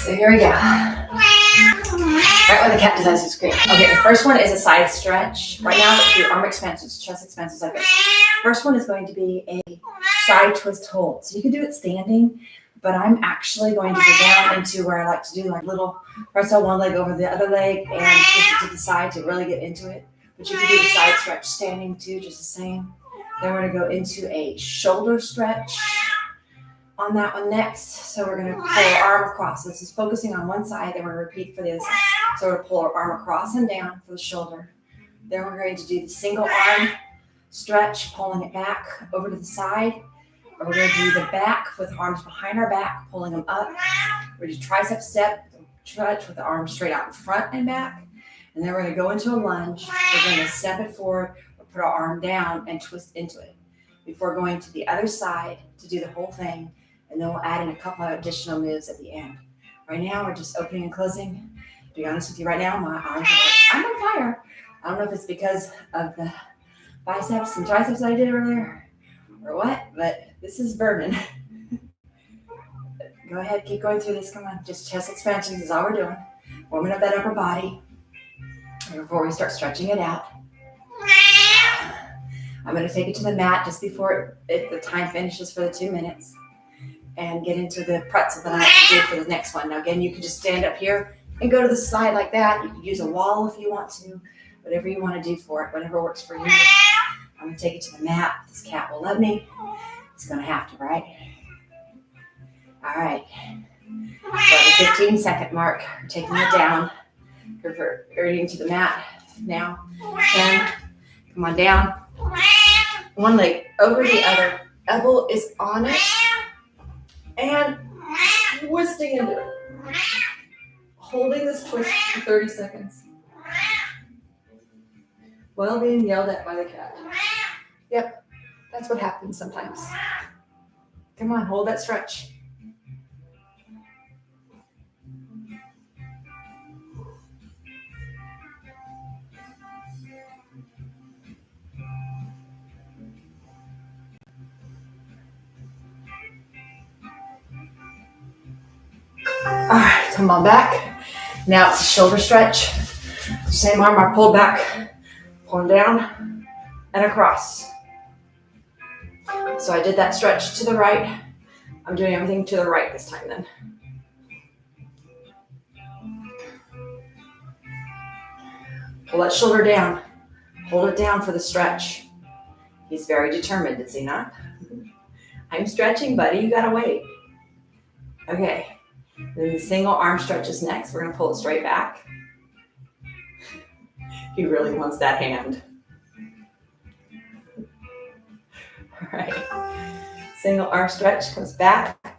So here we go. Right when the cat decides to scream. Okay, the first one is a side stretch. Right now, do arm expansions, chest expansions like this. First one is going to be a side twist hold. So you can do it standing, but I'm actually going to go down into where I like to do like little press on one leg over the other leg and twist it to the side to really get into it. But you can do the side stretch standing too, just the same. Then we're going to go into a shoulder stretch on that one next. So we're going to pull our arm across. So this is focusing on one side, then we're going to repeat for the other side. So we're going to pull our arm across and down for the shoulder. Then we're going to do the single arm stretch, pulling it back over to the side. And we're going to do the back with arms behind our back, pulling them up. We're going to do tricep stretch with the arms straight out in front and back. And then we're going to go into a lunge. We're going to step it forward, or put our arm down and twist into it before going to the other side to do the whole thing. And then we'll add in a couple of additional moves at the end. Right now, we're just opening and closing. To be honest with you, right now, my arms are like, I'm on fire. I don't know if it's because of the biceps and triceps I did earlier or what, but this is burning. Go ahead, keep going through this. Come on, just chest expansions is all we're doing. Warming up that upper body before we start stretching it out. I'm going to take it to the mat just before the time finishes for the 2 minutes and get into the pretzel that I have to do for the next one. Now, again, you can just stand up here and go to the side like that. You can use a wall if you want to, whatever you want to do for it, whatever works for you. I'm going to take it to the mat. This cat will let me. It's going to have to, right? All right. So at the 15-second mark, we're taking it down. Reverting to the mat now. 10. Come on down. One leg over the other. Elbow is on it. And twisting into it. Holding this twist for 30 seconds. While being yelled at by the cat. Yep, that's what happens sometimes. Come on, hold that stretch. All right, come on back. Now it's a shoulder stretch. Same arm I pulled back, pulling down and across. So I did that stretch to the right. I'm doing everything to the right this time then. Pull that shoulder down. Hold it down for the stretch. He's very determined, is he not? I'm stretching, buddy. You gotta wait. Okay. Then the single arm stretch is next. We're going to pull it straight back. He really wants that hand. All right. Single arm stretch comes back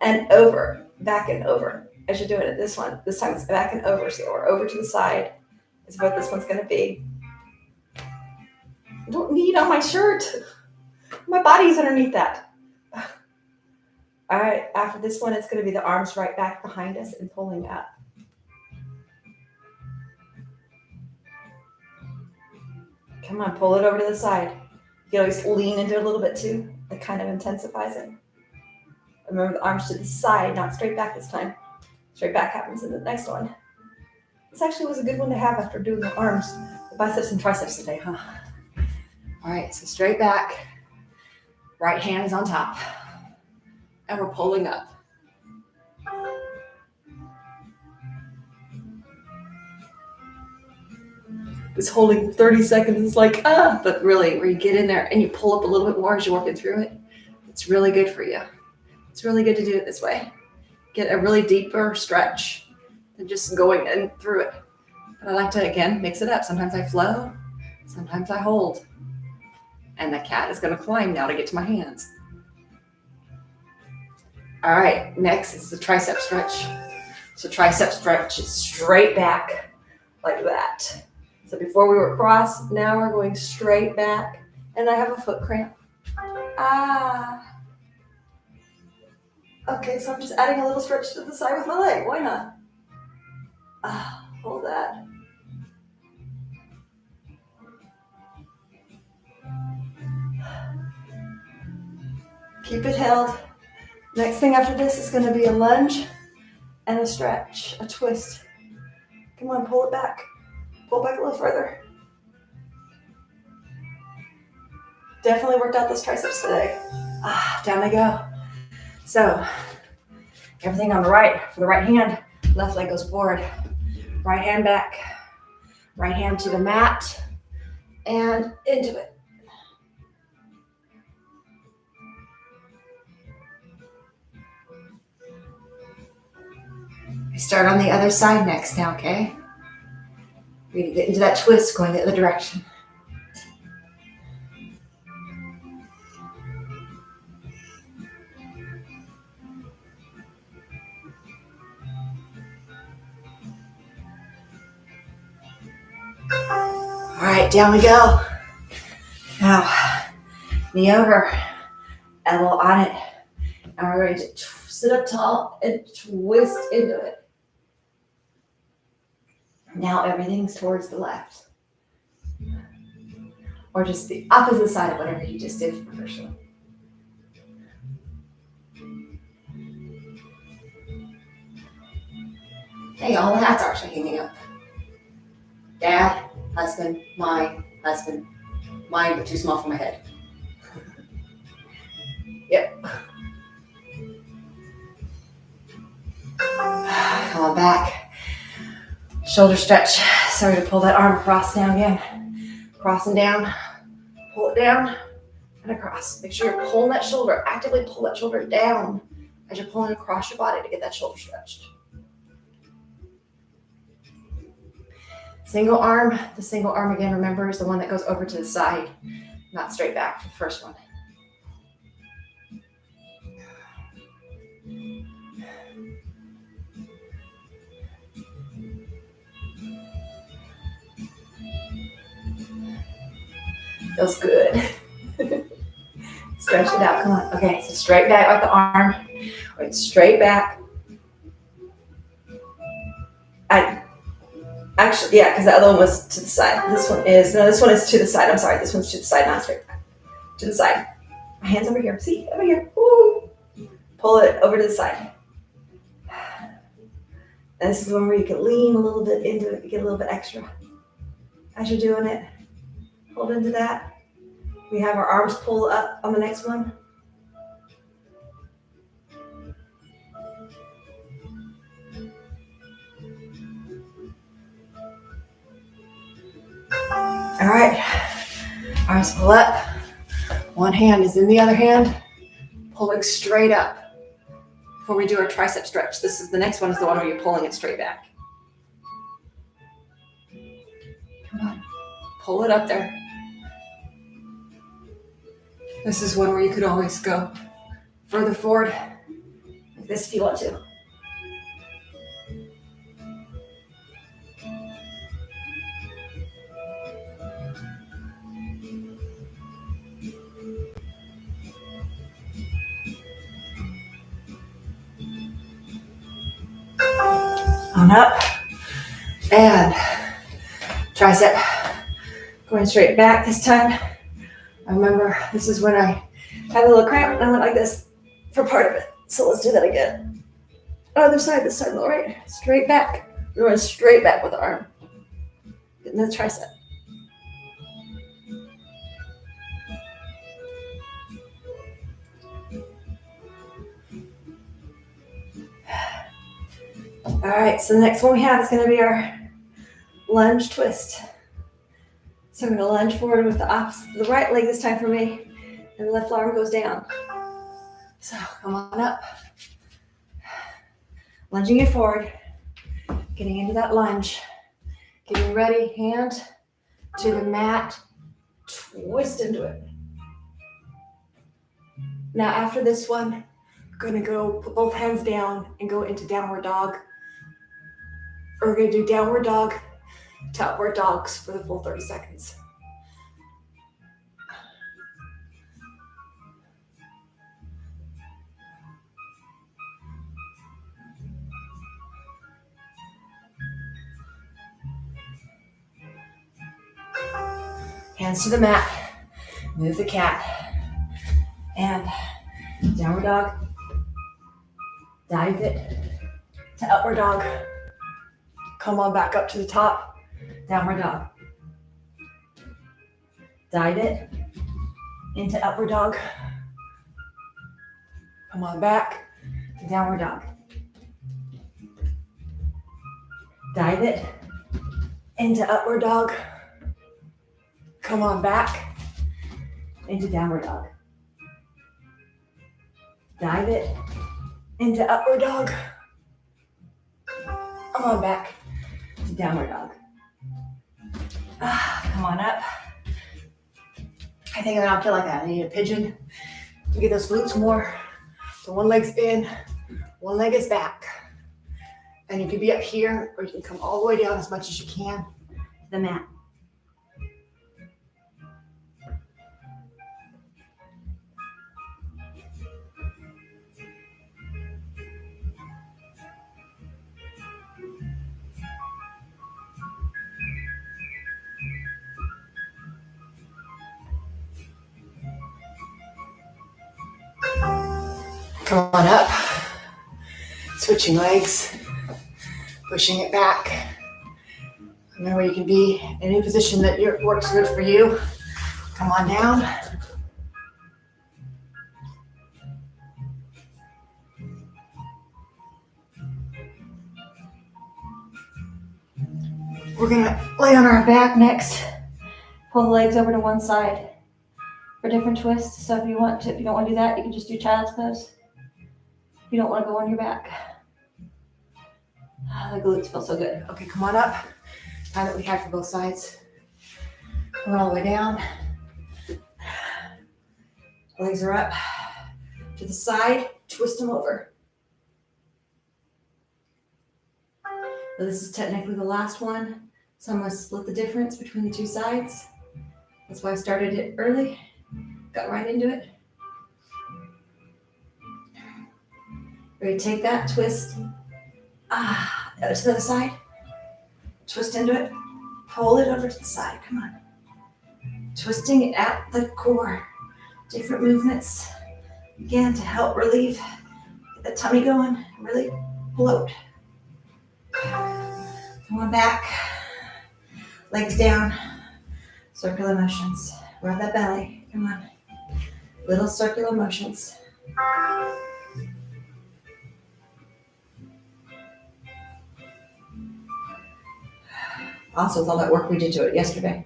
and over, back and over. As you're doing it, this one. This time it's back and over. So we're over to the side is what this one's going to be. I don't need on my shirt. My body's underneath that. All right, after this one, it's going to be the arms right back behind us and pulling up. Come on, pull it over to the side. You can always lean into it a little bit too. That kind of intensifies it. Remember the arms to the side, not straight back this time. Straight back happens in the next one. This actually was a good one to have after doing the arms, the biceps and triceps today, huh? All right, so straight back. Right hand is on top. And we're pulling up. This holding 30 seconds is like, but really, where you get in there and you pull up a little bit more as you're working through it, it's really good for you. It's really good to do it this way. Get a really deeper stretch than just going in through it. But I like to, again, mix it up. Sometimes I flow, sometimes I hold. And the cat is going to climb now to get to my hands. All right, next is the tricep stretch. So tricep stretch is straight back like that. So before we were cross, now we're going straight back. And I have a foot cramp. Okay, so I'm just adding a little stretch to the side with my leg. Why not? Hold that. Keep it held. Next thing after this is going to be a lunge. and a stretch, a twist. Come on, pull it back. Pull back a little further. Definitely worked out those triceps today. Down they go. So, everything on the right, for the right hand, left leg goes forward. Right hand back, right hand to the mat, and into it. We start on the other side next now, okay? We're gonna get into that twist going the other direction. All right, down we go. Now, knee over, elbow on it. And we're going to sit up tall and twist into it. Now everything's towards the left. Or just the opposite side of whatever you just did for the first one. Hey, all the hats are actually hanging up. Dad, husband, mine, but too small for my head. Yep. Come on back. Shoulder stretch. Sorry to pull that arm across now again. Crossing down. Pull it down and across. Make sure you're pulling that shoulder. Actively pull that shoulder down as you're pulling across your body to get that shoulder stretched. Single arm. The single arm again, remember, is the one that goes over to the side, not straight back for the first one. Feels good. Stretch it out. Come on. Okay, so straight back like the arm. Right, straight back. Actually, yeah, because the other one was to the side. This one is to the side. I'm sorry. This one's to the side, not straight back. To the side. My hand's over here. See? Over here. Woo. Pull it over to the side. And this is one where you can lean a little bit into it, get a little bit extra. As you're doing it, hold into that. We have our arms pull up on the next one. All right, arms pull up. One hand is in the other hand, pulling straight up. Before we do our tricep stretch, the next one is the one where you're pulling it straight back. Come on, pull it up there. This is one where you could always go further forward, like this if you want to. On up, and tricep going straight back this time. I remember this is when I had a little cramp and I went like this for part of it. So let's do that again. Other side, this side, all right. Straight back. We're going straight back with the arm. Getting the tricep. All right, so the next one we have is going to be our lunge twist. So I'm going to lunge forward with the right leg this time for me, and the left arm goes down. So come on up. Lunging it forward, getting into that lunge, getting ready, hand to the mat, twist into it. Now after this one, we're going to go put both hands down and go into downward dog. Or we're going to do downward dog to upward dogs for the full 30 seconds. Hands to the mat, move the cat, and downward dog, dive it, to upward dog. Come on back up to the top, downward dog. Dive it into upward dog. Come on back to downward dog. Dive it into upward dog. Come on back into downward dog. Dive it into upward dog. Come on back to downward dog. Come on up. I think I feel like I need a pigeon to get those glutes more. So one leg's in, one leg is back. And you can be up here or you can come all the way down as much as you can to the mat. Come on up, switching legs, pushing it back. Remember, you can be in any position that works good for you. Come on down. We're gonna lay on our back next. Pull the legs over to one side for different twists. So if you don't want to do that, you can just do child's pose. If you don't want to go on your back. The glutes feel so good. Okay, come on up. Now that we had for both sides. Come all the way down. Legs are up. To the side, twist them over. So this is technically the last one. So I'm going to split the difference between the two sides. That's why I started it early. Got right into it. Ready to take that, twist. To the other side. Twist into it. Pull it over to the side. Come on. Twisting it at the core. Different movements. Again, to help relieve. Get the tummy going. Really bloat. Come on back. Legs down. Circular motions. Rub that belly. Come on. Little circular motions. Also, with all that work we did to it yesterday,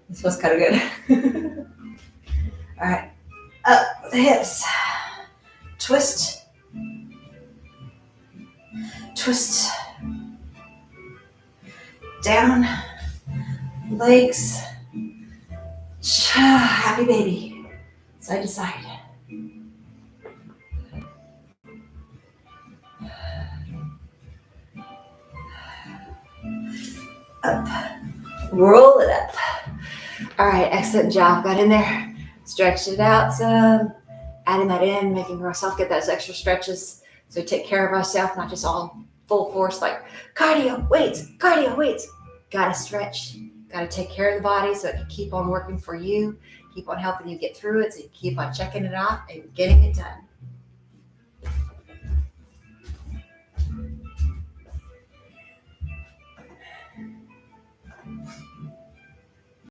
this was kind of good. All right, up with the hips. Twist. Twist. Down. Legs. Happy baby. Side to side. Up. Roll it up. All right, excellent job. Got in there. Stretched it out some. Adding that in, making ourselves get those extra stretches. So take care of ourselves, not just all full force like cardio, weights. Gotta stretch. Gotta take care of the body so it can keep on working for you. Keep on helping you get through it. So you keep on checking it off and getting it done.